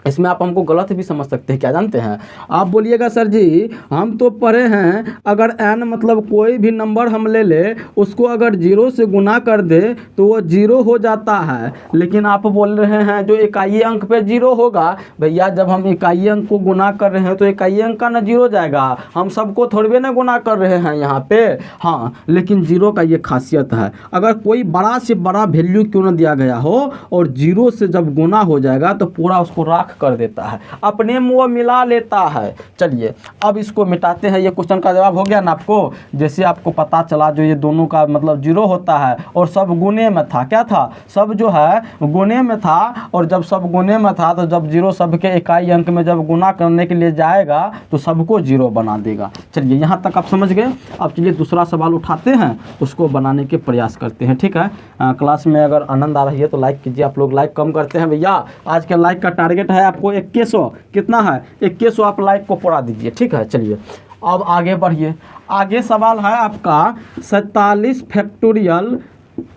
इसमें, आप हमको गलत भी समझ सकते हैं। क्या जानते हैं आप? बोलिएगा सर जी हम तो पढ़े हैं अगर n मतलब कोई भी नंबर हम ले ले उसको अगर 0 से गुना कर दे तो वो 0 हो जाता है, लेकिन आप बोल रहे हैं जो इकाई अंक पे 0 होगा। भैया जब हम इकाई अंक को गुना कर रहे हैं तो इकाई अंक का ना 0 जाएगा, हम सबको थोड़े ना गुना कर रहे हैं यहाँ पे। हाँ, लेकिन 0 का ये खासियत है, अगर कोई बड़ा से बड़ा वैल्यू क्यों ना दिया गया हो और 0 से जब गुना हो जाएगा तो पूरा उसको राख कर देता है, अपने मुंह मिला लेता है। चलिए अब इसको मिटाते हैं। ये क्वेश्चन का जवाब हो गया ना आपको। जैसे आपको पता चला जो ये दोनों का मतलब 0 होता है और सब गुने में था, क्या था, सब जो है गुने में था, और जब सब गुने में था तो जब 0 सबके इकाई अंक में जब गुना करने के लिए जाएगा तो सबको 0 बना देगा। चलिए यहाँ तक आप समझ गए। अब चलिए दूसरा सवाल उठाते हैं, उसको बनाने के प्रयास करते हैं। ठीक है, क्लास में अगर आनंद आ रही है तो लाइक कीजिए। आप लोग लाइक कम करते हैं भैया, आज के लाइक का टारगेट है आपको 2100, कितना है 2100, आप लाइक को पूरा दीजिए। ठीक है, चलिए अब आगे बढ़िए। आगे सवाल है आपका 47 फैक्टोरियल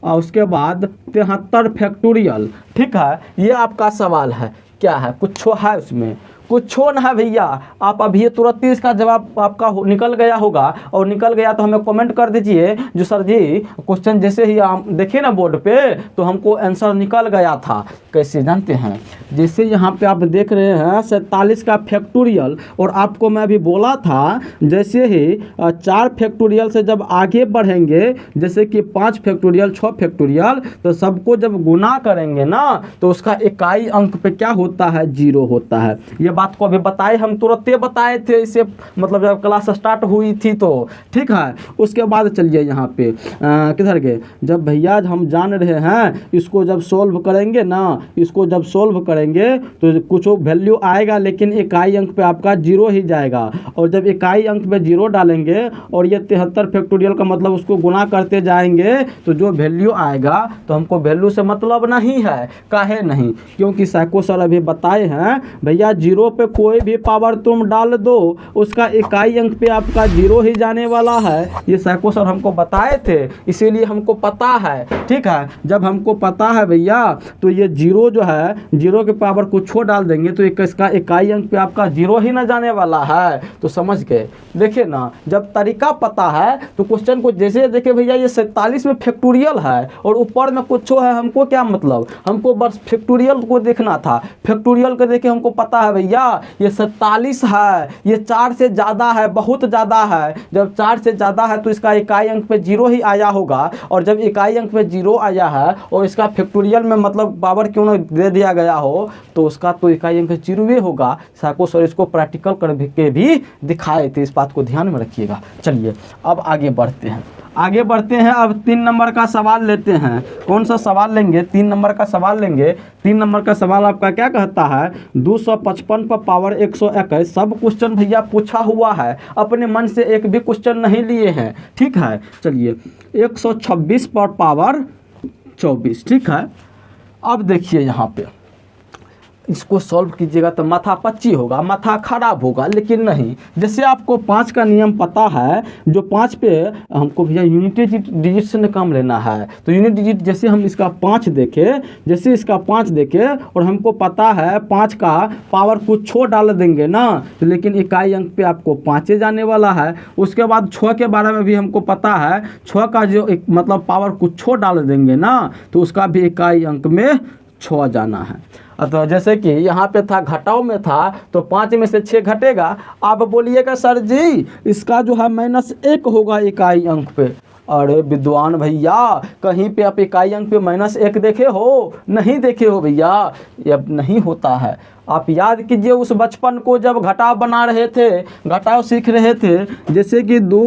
और उसके बाद 73 फैक्टोरियल। ठीक है, ये आपका सवाल है। क्या है, कुछ है उसमें, कुछ न है भैया। आप अभी तुरंत ही इसका जवाब आपका निकल गया होगा, और निकल गया तो हमें कमेंट कर दीजिए जो सर जी क्वेश्चन जैसे ही हम देखे ना बोर्ड पे तो हमको आंसर निकल गया था। कैसे जानते हैं, जैसे यहाँ पे आप देख रहे हैं 47 का फैक्टोरियल, और आपको मैं अभी बोला था जैसे ही 4 फैक्टोरियल से जब आगे बढ़ेंगे, जैसे कि 5 फैक्टोरियल 6 फैक्टोरियल, तो सबको जब गुना करेंगे ना तो उसका इकाई अंक पे क्या होता है, 0 होता है। ये बात को अभी बताए, हम तुरंत बताए थे इसे, मतलब जब क्लास स्टार्ट हुई थी तो। ठीक है, उसके बाद चलिए यहाँ पे किधर गए, जब भैया हम जान रहे हैं इसको जब सोल्व करेंगे ना, इसको जब सोल्व करेंगे तो कुछ वैल्यू आएगा, लेकिन इकाई अंक पे आपका 0 ही जाएगा। और जब इकाई अंक पे 0 डालेंगे और ये 73 फैक्टोरियल का मतलब उसको गुना करते जाएंगे तो जो वैल्यू आएगा, तो हमको वैल्यू से मतलब नहीं है। काहे नहीं, क्योंकि साइको सर अभी बताए हैं भैया 0 पे कोई भी पावर तुम डाल दो उसका इकाई अंक पे आपका 0 ही जाने वाला है। ये साइको सर हमको बताए थे, इसीलिए हमको पता है। ठीक है, जब हमको पता है भैया तो ये 0 जो है 0 के पावर को छो डाल देंगे तो इसका इकाई अंक पे आपका 0 ही ना जाने वाला है। तो समझ गए। देखिए ना, जब तरीका पता है तो क्वेश्चन को जैसे देखे भैया ये 47 में फैक्टोरियल है और ऊपर में कुछ है, हमको क्या मतलब, हमको बस फैक्टोरियल को देखना था। फैक्टोरियल को देखे हमको पता है भैया ये 47 है, ये 4 से ज़्यादा है, बहुत ज़्यादा है। जब 4 से ज़्यादा है तो इसका इकाई अंक पे 0 ही आया होगा, और जब इकाई अंक पे 0 आया है और इसका फैक्टोरियल में मतलब पावर क्यों ना दे दिया गया हो तो उसका तो इकाई अंक 0 होगा। साको सर इसको प्रैक्टिकल करके भी दिखाए थे, इस बात को ध्यान में रखिएगा। चलिए अब आगे बढ़ते हैं, आगे बढ़ते हैं। अब 3 नंबर का सवाल लेते हैं। कौन सा सवाल लेंगे, 3 नंबर का सवाल लेंगे। 3 नंबर का सवाल आपका क्या कहता है, 255 पर पावर 121। सब क्वेश्चन भैया पूछा हुआ है, अपने मन से एक भी क्वेश्चन नहीं लिए हैं। ठीक है, चलिए 126 पर पावर 24। ठीक है, अब देखिए यहाँ पे इसको सॉल्व कीजिएगा तो माथा पच्ची होगा, माथा खराब होगा। लेकिन नहीं, जैसे आपको 5 का नियम पता है, जो 5 पे हमको भैया यूनिट डिजिट से काम लेना है, तो यूनिट डिजिट जैसे हम इसका 5 देखें, जैसे इसका 5 देखें और हमको पता है 5 का पावर कुछ छो डाल देंगे ना, तो लेकिन इकाई अंक पे आपको 5 जाने वाला है। उसके बाद 6 के बारे में भी हमको पता है, 6 का जो एक मतलब पावर कुछ छो डाल देंगे ना, तो उसका भी इकाई अंक में 6 जाना है। तो जैसे कि यहाँ पे था घटाव में था, तो 5 में से 6 घटेगा। आप बोलिएगा सर जी इसका जो है -1 होगा इकाई अंक पे। अरे विद्वान भैया, कहीं पे आप इकाई अंक पे -1 देखे हो? नहीं देखे हो भैया, ये अब नहीं होता है। आप याद कीजिए उस बचपन को जब घटाव बना रहे थे, घटाव सीख रहे थे। जैसे कि 2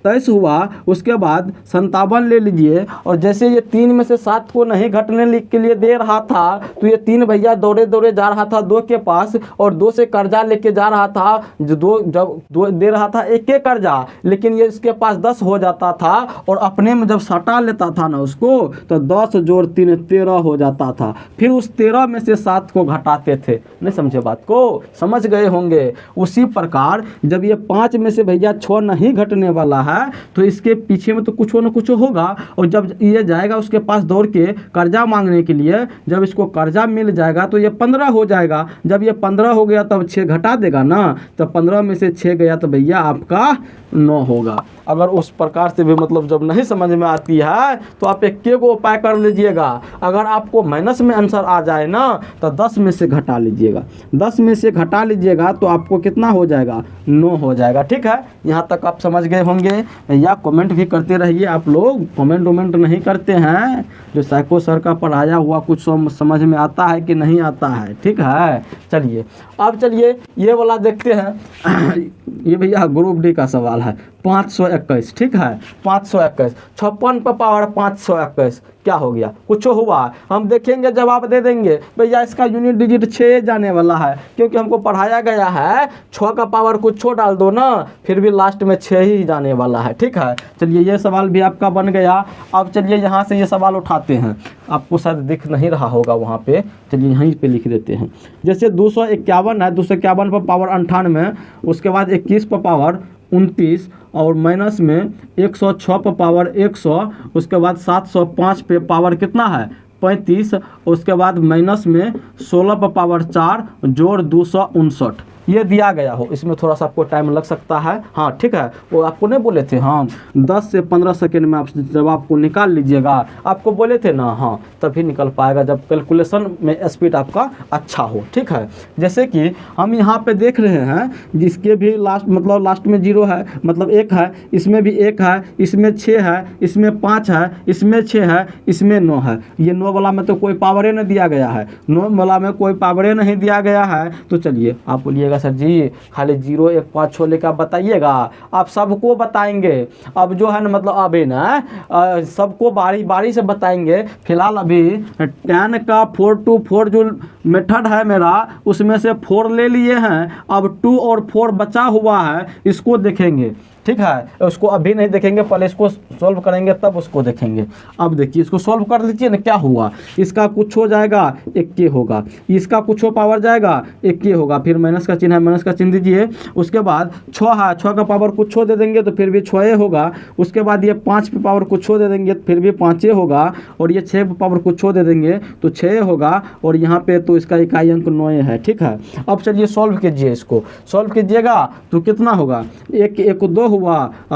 23 हुआ, उसके बाद 57 ले लीजिए, और जैसे ये 3 में से 7 को नहीं घटने के लिए दे रहा था, तो ये 3 भैया दौड़े दौड़े जा रहा था 2 के पास, और 2 से कर्जा लेके जा रहा था। जो 2 दे रहा था 1 के कर्जा, लेकिन ये इसके पास 10 हो जाता था, और अपने में जब सटा लेता था ना उसको, तो 10 जोड़ 3 13 हो जाता था। फिर उस 13 में से 7 को घटाते थे। नहीं समझे बात को? समझ गए होंगे। उसी प्रकार जब ये 5 में से भैया 6 नहीं घटने वाला है, तो इसके पीछे में तो कुछ न कुछ होगा, और जब ये जाएगा उसके पास दौड़ के कर्जा मांगने के लिए, जब इसको कर्जा मिल जाएगा तो ये 15 हो जाएगा। जब ये 15 हो गया तब 6 घटा देगा ना, तो 15 में से 6 गया तो भैया आपका 9 होगा। अगर उस प्रकार से भी मतलब जब नहीं समझ में आती है, तो आप एक को उपाय कर लीजिएगा। अगर आपको माइनस में आंसर आ जाए ना, तो 10 में से घटा लीजिएगा। 10 में से घटा लीजिएगा तो आपको कितना हो जाएगा? 9 हो जाएगा। ठीक है, यहाँ तक आप समझ गए होंगे। या कमेंट भी करते रहिए। आप लोग कमेंट नहीं करते हैं, जो साइको सर का पढ़ाया हुआ कुछ समझ में आता है कि नहीं आता है। ठीक है, चलिए अब चलिए ये वाला देखते हैं। ये भैया ग्रुप डी का सवाल है, 521। ठीक है, 521 56 पर पावर 521 क्या हो गया? कुछ हुआ? हम देखेंगे, जवाब दे देंगे। भैया इसका यूनिट डिजिट 6 जाने वाला है, क्योंकि हमको पढ़ाया गया है 6 का पावर कुछ छो डाल दो ना, फिर भी लास्ट में 6 ही जाने वाला है। ठीक है, चलिए ये सवाल भी आपका बन गया। अब चलिए यहाँ से ये सवाल उठाते हैं। आपको शायद दिख नहीं रहा होगा वहाँ पे, चलिए यहीं पे लिख देते हैं। जैसे 251 है, 251 पर पावर 98, उसके बाद 21 पर पावर 29, और माइनस में 106 पर पावर 100, उसके बाद 705 पे पावर कितना है? 35, उसके बाद माइनस में 16 पर पावर 4 जोड़ 259। ये दिया गया हो, इसमें थोड़ा सा आपको टाइम लग सकता है। हाँ ठीक है, वो आपको नहीं बोले थे हाँ 10 से 15 सेकेंड में आप जवाब को निकाल लीजिएगा, आपको बोले थे ना। हाँ तभी निकल पाएगा जब कैलकुलेशन में स्पीड आपका अच्छा हो। ठीक है, जैसे कि हम यहाँ पे देख रहे हैं, जिसके भी लास्ट मतलब लास्ट में 0 है, मतलब 1 है, इसमें भी 1 है, इसमें 6 है, इसमें 5 है, इसमें 6 है, इसमें 9 है। ये 9 वाला में तो कोई पावरे नहीं दिया गया है, 9 वाला में कोई पावरे नहीं दिया गया है। तो चलिए आप बोलिएगा सर जी खाली 0 1 5 6 लेकर बताइएगा, आप सबको बताएंगे। अब जो है ना मतलब अभी ना सबको बारी बारी से बताएंगे। फिलहाल अभी 10 का 4 to 4 जो मेथड है मेरा, उसमें से 4 ले लिए हैं। अब 2 और 4 बचा हुआ है, इसको देखेंगे। ठीक है, उसको अभी नहीं देखेंगे, पहले इसको सॉल्व करेंगे तब उसको देखेंगे। अब देखिए इसको सॉल्व कर लीजिए ना, क्या हुआ? इसका कुछ हो जाएगा 1 होगा, इसका कुछ हो पावर जाएगा 1 होगा, फिर माइनस का चिन्ह है, माइनस का चिन्ह दीजिए। उसके बाद 6 है, 6 का पावर कुछ हो दे देंगे तो फिर भी 6 होगा। उसके बाद ये 5 पे पावर कुछ हो दे देंगे तो फिर भी 5 होगा, और ये 6 पे पावर कुछ हो दे देंगे तो 6 होगा, और यहाँ पे तो इसका इकाई अंक 9 है। ठीक है, अब चलिए सॉल्व कीजिए, इसको सॉल्व कीजिएगा तो कितना होगा? 1 1 2 हुआ,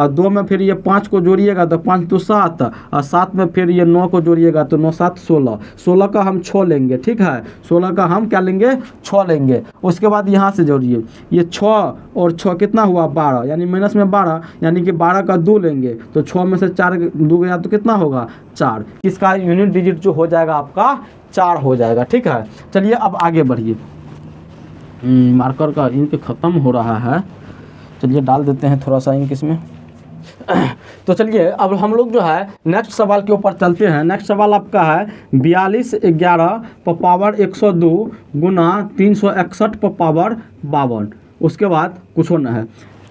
2 में फिर ये 5 को जोड़िएगा तो 5 तो 7, और 7 में फिर ये 9 को जोड़िएगा तो 9 7 16, 16 का हम 6 लेंगे। ठीक है, 16 का हम क्या लेंगे? 6 लेंगे। उसके बाद यहाँ से जोड़िए, ये 6 और 6 कितना हुआ? 12, यानी माइनस में 12, यानी कि 12 का 2 लेंगे तो 6 में से 4 2 गया तो कितना होगा? 4। इसका यूनिट डिजिट जो हो जाएगा आपका 4 हो जाएगा। ठीक है, चलिए अब आगे बढ़िए। मार्कर का इंक ख़त्म हो रहा है, चलिए डाल देते हैं थोड़ा सा इंक इसमें। तो चलिए अब हम लोग जो है नेक्स्ट सवाल के ऊपर चलते हैं। नेक्स्ट सवाल आपका है 42 11 पर पावर 102 गुना 361 पर पावर 52। उसके बाद कुछ होना है।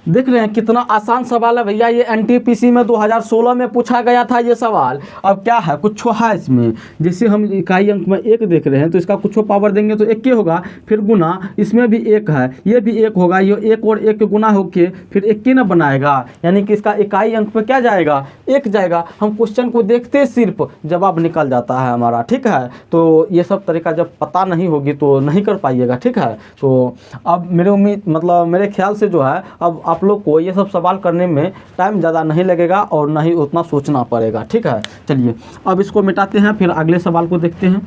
देख रहे हैं कितना आसान सवाल है भैया। ये एनटीपीसी में 2016 में पूछा गया था ये सवाल। अब क्या है, कुछ है इसमें, जैसे हम इकाई अंक में 1 देख रहे हैं तो इसका कुछ पावर देंगे तो 1 होगा, फिर गुना, इसमें भी 1 है, ये भी 1 होगा, ये 1 और 1 गुना होके फिर 1 ही ना बनाएगा, यानी कि इसका इकाई अंक पे क्या जाएगा, 1 जाएगा। हम क्वेश्चन को देखते सिर्फ जवाब निकल जाता है हमारा, ठीक है। तो ये सब तरीका जब पता नहीं होगी तो नहीं कर पाइएगा, ठीक है। तो अब मेरे उम्मीद मतलब मेरे ख्याल से जो है अब आप लोग को ये सब सवाल करने में टाइम ज़्यादा नहीं लगेगा और ना ही उतना सोचना पड़ेगा, ठीक है। चलिए अब इसको मिटाते हैं, फिर अगले सवाल को देखते हैं।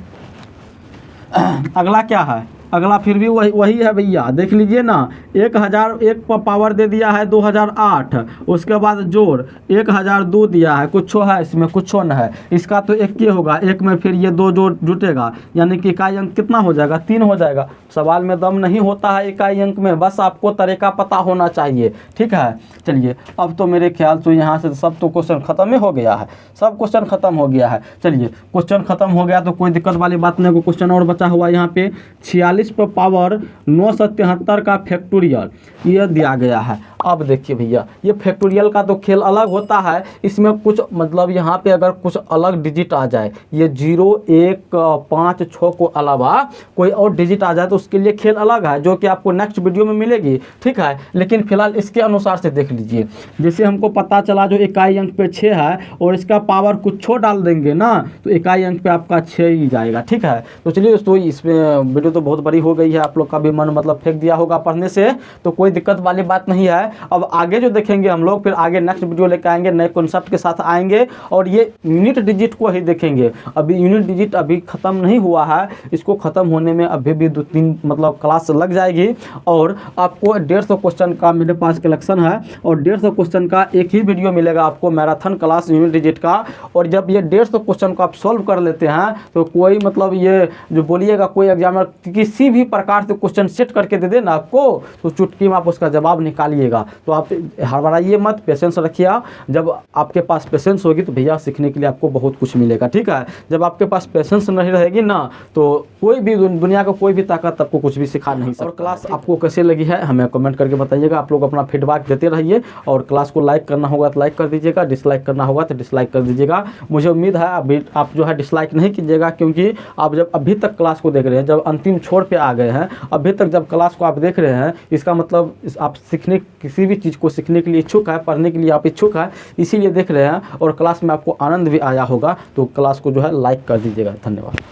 अगला क्या है, अगला फिर भी वही है भैया, देख लीजिए ना। 1001 पर पावर दे दिया है 2008, उसके बाद जोड़ 1002 दिया है, कुछ है इसमें, कुछ न है, इसका तो 1 ही होगा, 1 में फिर ये 2 जोड़ जुटेगा, यानी कि इकाई अंक कितना हो जाएगा, 3 हो जाएगा। सवाल में दम नहीं होता है इकाई अंक में, बस आपको तरीका पता होना चाहिए, ठीक है। चलिए अब तो मेरे ख्याल से यहाँ से सब तो क्वेश्चन ख़त्म ही हो गया है, सब क्वेश्चन ख़त्म हो गया है। चलिए क्वेश्चन ख़त्म हो गया तो कोई दिक्कत वाली बात नहीं, कोई क्वेश्चन और बचा हुआ यहाँ पे 46 पर पावर 977 का फैक्टोरियल ये दिया गया है। अब देखिए भैया ये फैक्टोरियल का तो खेल अलग होता है, इसमें कुछ मतलब यहाँ पे अगर कुछ अलग डिजिट आ जाए, ये 0 1 5 6 को अलावा कोई और डिजिट आ जाए तो उसके लिए खेल अलग है, जो कि आपको नेक्स्ट वीडियो में मिलेगी, ठीक है। लेकिन फिलहाल इसके अनुसार से देख लीजिए, जैसे हमको पता चला जो इकाई अंक पे 6 है और इसका पावर कुछ डाल देंगे ना तो इकाई अंक पे आपका 6 ही जाएगा, ठीक है। तो चलिए दोस्तों इसमें वीडियो तो बहुत बड़ी हो गई है, आप लोग का भी मन मतलब फेंक दिया होगा पढ़ने से, तो कोई दिक्कत वाली बात नहीं है। अब आगे जो देखेंगे हम लोग, फिर आगे नेक्स्ट वीडियो लेकर आएंगे, नए कॉन्सेप्ट के साथ आएंगे और ये यूनिट डिजिट को ही देखेंगे। अभी यूनिट डिजिट अभी ख़त्म नहीं हुआ है, इसको ख़त्म होने में अभी भी 2-3 मतलब क्लास लग जाएगी और आपको 150 क्वेश्चन का मेरे पास कलेक्शन है और 150 क्वेश्चन का एक ही वीडियो मिलेगा आपको, मैराथन क्लास यूनिट डिजिट का। और जब ये 150 क्वेश्चन को आप सॉल्व कर लेते हैं तो कोई मतलब ये जो बोलिएगा कोई एग्जामिनर किसी भी प्रकार से क्वेश्चन सेट करके दे देना आपको तो चुटकी में आप उसका जवाब निकालिएगा। तो आप हड़बड़ाइए मत, पेशेंस रखिए। जब आपके पास पेशेंस होगी तो भैया सीखने के लिए आपको बहुत कुछ मिलेगा, ठीक है। जब आपके पास पेशेंस नहीं रहेगी ना तो कोई भी दुनिया का कोई भी ताकत आपको कुछ भी सिखा नहीं सकता। और क्लास आपको कैसे लगी है हमें कमेंट करके बताइएगा। आप लोग अपना फीडबैक देते रहिए और क्लास को लाइक करना होगा तो लाइक कर दीजिएगा, डिसलाइक करना होगा तो डिसलाइक कर दीजिएगा। मुझे उम्मीद है अभी आप जो है डिसलाइक नहीं कीजिएगा, क्योंकि आप जब अभी तक क्लास को देख रहे हैं, जब अंतिम छोर पे आ गए हैं, अभी तक जब क्लास को आप देख रहे हैं, इसका मतलब आप सीखने किसी भी चीज़ को सीखने के लिए इच्छुक है, पढ़ने के लिए आप इच्छुक है, इसीलिए देख रहे हैं और क्लास में आपको आनंद भी आया होगा। तो क्लास को जो है लाइक कर दीजिएगा। धन्यवाद।